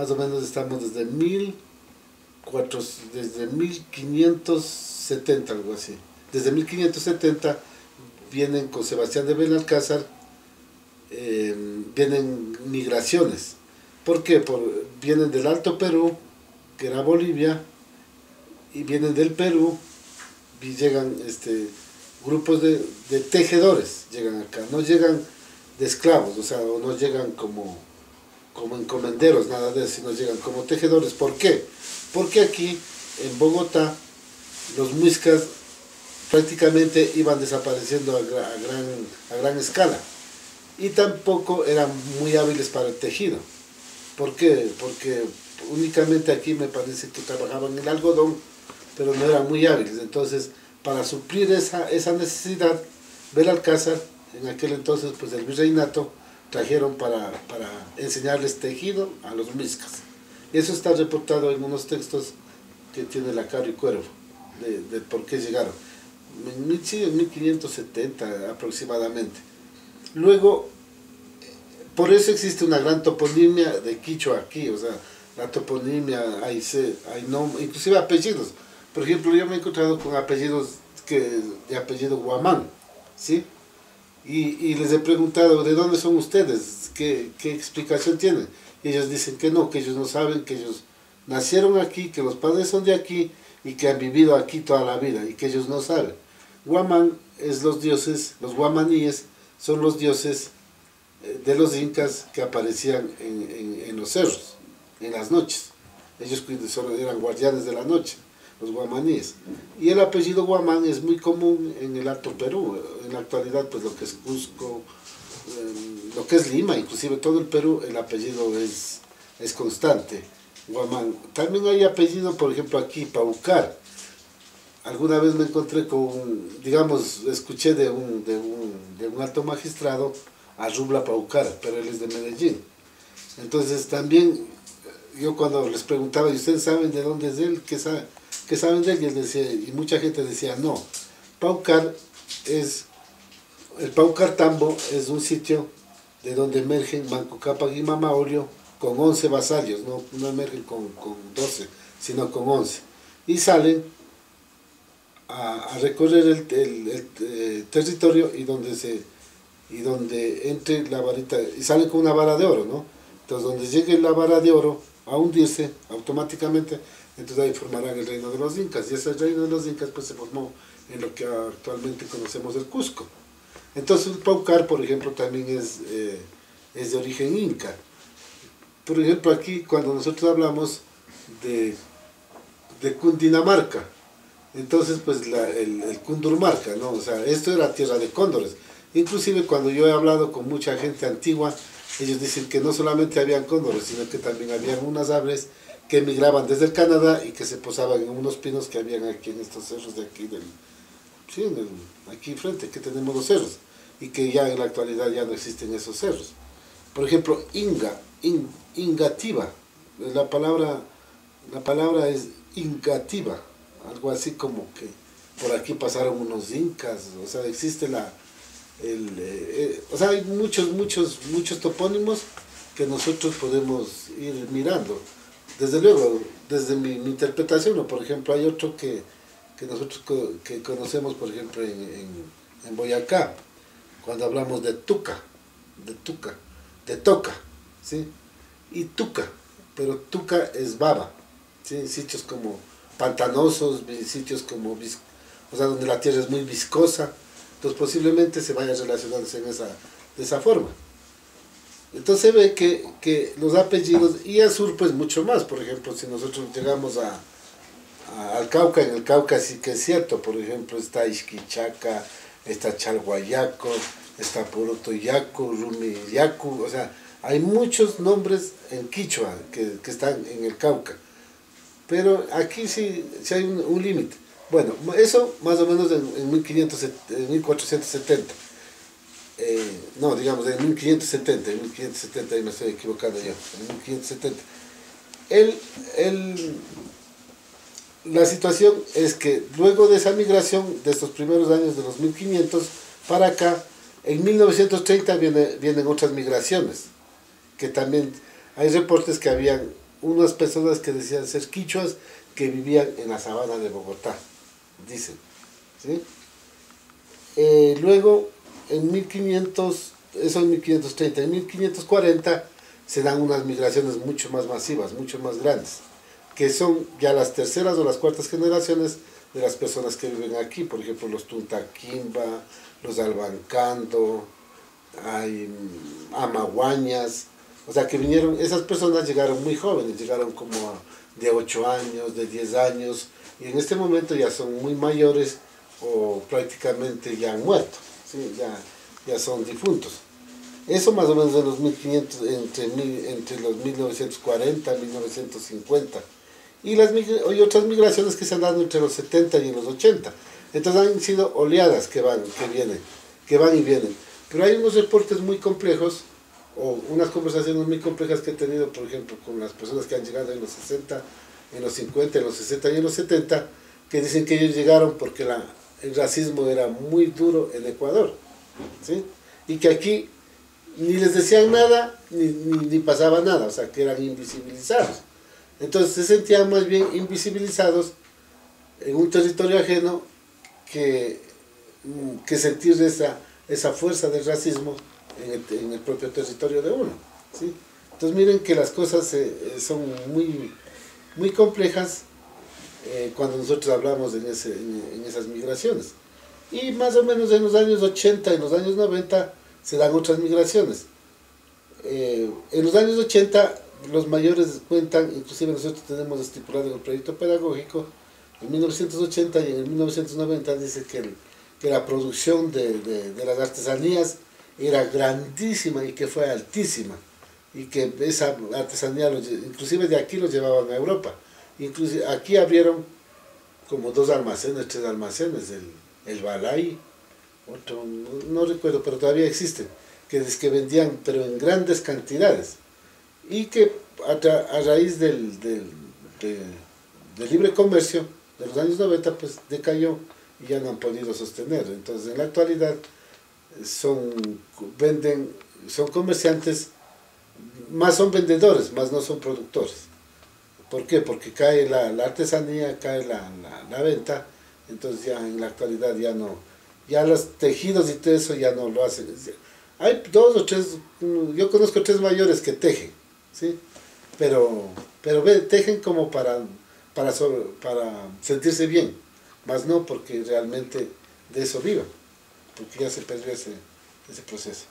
más o menos estamos desde 1570, algo así. Desde 1570 vienen con Sebastián de Benalcázar, vienen migraciones. ¿Por qué? Vienen del Alto Perú, que era Bolivia, y vienen del Perú, y llegan grupos de tejedores, llegan acá, no llegan de esclavos, o sea, no llegan como encomenderos, nada de eso, sino llegan como tejedores. ¿Por qué? Porque aquí, en Bogotá, los muiscas prácticamente iban desapareciendo a gran escala, y tampoco eran muy hábiles para el tejido. ¿Por qué? Porque únicamente aquí me parece que trabajaban el algodón, pero no eran muy hábiles. Entonces, para suplir esa necesidad, Benalcázar, en aquel entonces, pues el virreinato, trajeron para enseñarles tejido a los muiscas. Y eso está reportado en unos textos que tiene Lacario y Cuervo, de por qué llegaron. En 1570 aproximadamente. Luego, por eso existe una gran toponimia de Quichua aquí, o sea, la toponimia, hay nombres, inclusive apellidos. Por ejemplo, yo me he encontrado con apellidos de apellido Guamán, ¿sí? Y les he preguntado, ¿de dónde son ustedes? ¿Qué explicación tienen? Y ellos dicen que no, que ellos no saben, que ellos nacieron aquí, que los padres son de aquí y que han vivido aquí toda la vida y que ellos no saben. Guamán es los dioses, los guamaníes son los dioses de los incas que aparecían en los cerros, en las noches. Ellos eran guardianes de la noche, los guamaníes. Y el apellido Guamán es muy común en el Alto Perú. En la actualidad, pues lo que es Cusco, lo que es Lima, inclusive todo el Perú, el apellido es constante, Guamán. También hay apellido, por ejemplo, aquí, Paucar. Alguna vez me encontré digamos, escuché de un alto magistrado, a Rubla Paucar, pero él es de Medellín. Entonces también, yo cuando les preguntaba, ¿y ustedes saben de dónde es él? ¿Qué saben de él? Y él decía, y mucha gente decía, no, Paucar el Paucar Tambo es un sitio de donde emergen Manco Cápac y Mama Olio con 11 vasallos, no emergen con 12, sino con 11. Y salen a recorrer el territorio y donde entre la varita, y salen con una vara de oro, ¿no? Entonces donde llegue la vara de oro a hundirse automáticamente, entonces ahí formarán el reino de los incas, y ese reino de los incas pues se formó en lo que actualmente conocemos el Cusco. Entonces el Paucar, por ejemplo, también es de origen inca. Por ejemplo, aquí cuando nosotros hablamos de Cundinamarca, entonces pues el Cundurmarca, ¿no? O sea, esto era tierra de cóndores. Inclusive cuando yo he hablado con mucha gente antigua, ellos dicen que no solamente habían cóndores, sino que también habían unas aves que emigraban desde el Canadá y que se posaban en unos pinos que habían aquí en estos cerros de aquí, aquí frente, que tenemos los cerros, y que ya en la actualidad ya no existen esos cerros. Por ejemplo, ingativa, la palabra es ingativa, algo así como que por aquí pasaron unos incas, o sea, existe o sea, hay muchos topónimos que nosotros podemos ir mirando. Desde luego, desde mi interpretación, ¿no? Por ejemplo, hay otro que nosotros que conocemos, por ejemplo, en Boyacá, cuando hablamos de Toca, ¿sí? Y Tuca, pero Tuca es baba, ¿sí? Sitios como pantanosos, sitios como, o sea, donde la tierra es muy viscosa, entonces posiblemente se vaya relacionándose de esa forma. Entonces se ve que los apellidos, y al sur pues mucho más, por ejemplo, si nosotros llegamos al Cauca, en el Cauca sí que es cierto, por ejemplo está Ixquichaca, está Chalhuayaco, está Porotoyaco, Rumiyacu, o sea, hay muchos nombres en quichua que están en el Cauca, pero aquí sí hay un límite. Bueno, eso más o menos en 1470. No, digamos en 1570, ahí me estoy equivocando yo, en 1570. La situación es que luego de esa migración, de estos primeros años de los 1500 para acá, en 1930 vienen otras migraciones, que también hay reportes que habían unas personas que decían ser quichuas que vivían en la sabana de Bogotá, dicen. ¿Sí? Luego, en 1500, eso en 1530, en 1540 se dan unas migraciones mucho más masivas, mucho más grandes, que son ya las terceras o las cuartas generaciones de las personas que viven aquí, por ejemplo los Tuntaquimba, los Albancando, hay Amaguañas, o sea que vinieron, esas personas llegaron muy jóvenes, llegaron como de 8 años, de 10 años, y en este momento ya son muy mayores o prácticamente ya han muerto, ¿sí? ya son difuntos. Eso más o menos en los 1500, entre los 1940 y 1950. Y hay otras migraciones que se han dado entre los 70 y los 80. Entonces han sido oleadas que van y vienen. Pero hay unos reportes muy complejos, o unas conversaciones muy complejas que he tenido, por ejemplo, con las personas que han llegado en los 60, en los 50, en los 60 y en los 70, que dicen que ellos llegaron porque el racismo era muy duro en Ecuador, ¿sí? Y que aquí ni les decían nada, ni pasaba nada, o sea, que eran invisibilizados. Entonces se sentían más bien invisibilizados en un territorio ajeno que sentir esa fuerza del racismo en el propio territorio de uno, ¿sí? Entonces miren que las cosas son muy, muy complejas cuando nosotros hablamos en esas migraciones. Y más o menos en los años 80, en los años 90, se dan otras migraciones. En los años 80, los mayores cuentan, inclusive nosotros tenemos estipulado en el proyecto pedagógico, en 1980 y en 1990 dice que la producción de las artesanías era grandísima y que fue altísima, y que esa artesanía, inclusive de aquí los llevaban a Europa. Inclusive aquí abrieron como 2 almacenes, 3 almacenes, el Balay, otro, no recuerdo, pero todavía existen, que vendían, pero en grandes cantidades, y que a raíz del libre comercio de los años 90, pues decayó y ya no han podido sostener. Entonces, en la actualidad son comerciantes, más son vendedores, más no son productores. ¿Por qué? Porque cae la artesanía, cae la venta, entonces ya en la actualidad ya los tejidos y todo eso ya no lo hacen. Hay 2 o 3, yo conozco 3 mayores que tejen, ¿sí? Pero tejen como para sentirse bien, más no porque realmente de eso vivan, porque ya se perdió ese proceso.